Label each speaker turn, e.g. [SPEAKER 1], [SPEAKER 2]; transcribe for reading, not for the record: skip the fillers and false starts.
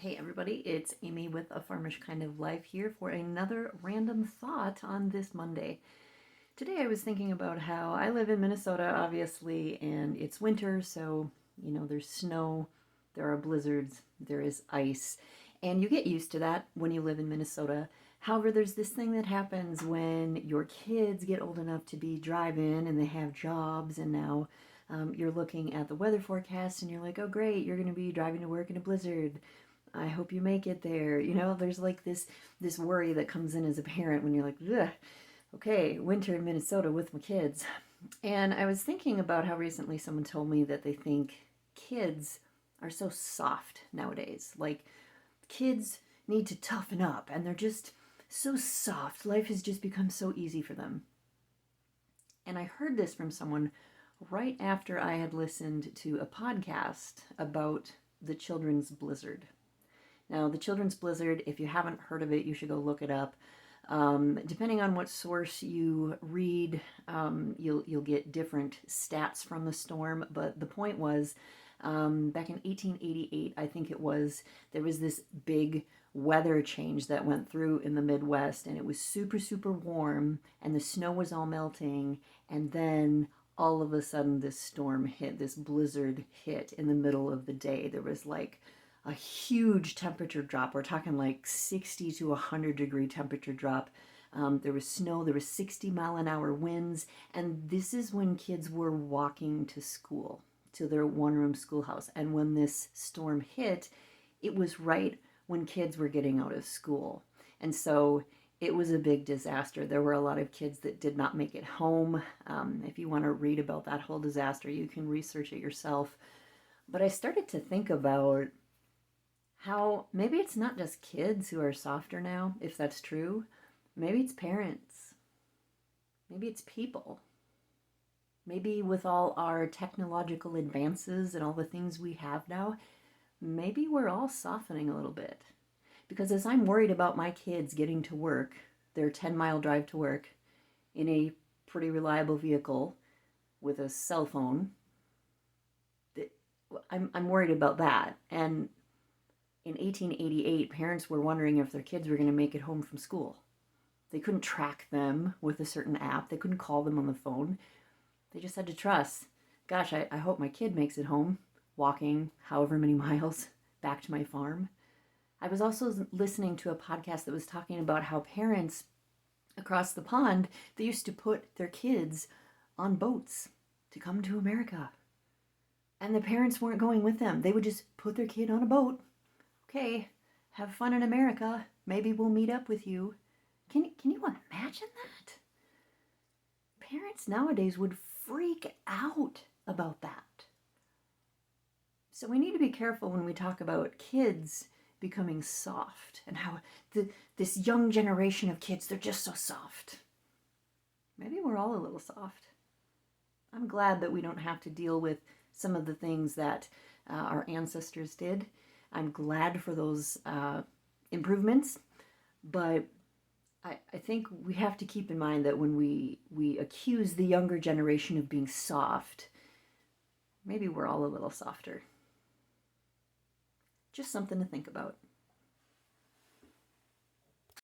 [SPEAKER 1] Hey everybody, it's Amy with A Farmish Kind of Life here for another random thought on this Monday. Today I was thinking about how I live in Minnesota, obviously, and it's winter, so, there's snow, there are blizzards, there is ice, and you get used to that when you live in Minnesota. However, there's this thing that happens when your kids get old enough to be driving and they have jobs, and now you're looking at the weather forecast and you're like, oh great, you're going to be driving to work in a blizzard. I hope you make it there. There's like this worry that comes in as a parent when you're like, ugh, okay, winter in Minnesota with my kids. And I was thinking about how recently someone told me that they think kids are so soft nowadays. Like, kids need to toughen up and they're just so soft. Life has just become so easy for them. And I heard this from someone right after I had listened to a podcast about the children's blizzard. Now, the children's blizzard, if you haven't heard of it, you should go look it up. Depending on what source you read, you'll get different stats from the storm. But the point was, back in 1888, I think it was, there was this big weather change that went through in the Midwest, and it was super, super warm, and the snow was all melting, and then all of a sudden this storm hit, this blizzard hit in the middle of the day. There was like a huge temperature drop. We're talking like 60 to 100 degree temperature drop. There was snow, there was 60-mile-an-hour winds, and this is when kids were walking to school, to their one-room schoolhouse. And when this storm hit, it was right when kids were getting out of school. And so it was a big disaster. There were a lot of kids that did not make it home. If you want to read about that whole disaster, you can research it yourself. But I started to think about how maybe it's not just kids who are softer now, if that's true. Maybe it's parents. Maybe it's people. Maybe with all our technological advances and all the things we have now, maybe we're all softening a little bit. Because as I'm worried about my kids getting to work, their 10-mile drive to work, in a pretty reliable vehicle with a cell phone, I'm worried about that. And in 1888, parents were wondering if their kids were going to make it home from school. They couldn't track them with a certain app. They couldn't call them on the phone. They just had to trust. Gosh, I hope my kid makes it home, walking however many miles back to my farm. I was also listening to a podcast that was talking about how parents across the pond, they used to put their kids on boats to come to America. And the parents weren't going with them. They would just put their kid on a boat. Okay, have fun in America. Maybe we'll meet up with you. Can you imagine that? Parents nowadays would freak out about that. So we need to be careful when we talk about kids becoming soft and how this young generation of kids, they're just so soft. Maybe we're all a little soft. I'm glad that we don't have to deal with some of the things that our ancestors did. I'm glad for those improvements, but I think we have to keep in mind that when we accuse the younger generation of being soft, maybe we're all a little softer. Just something to think about.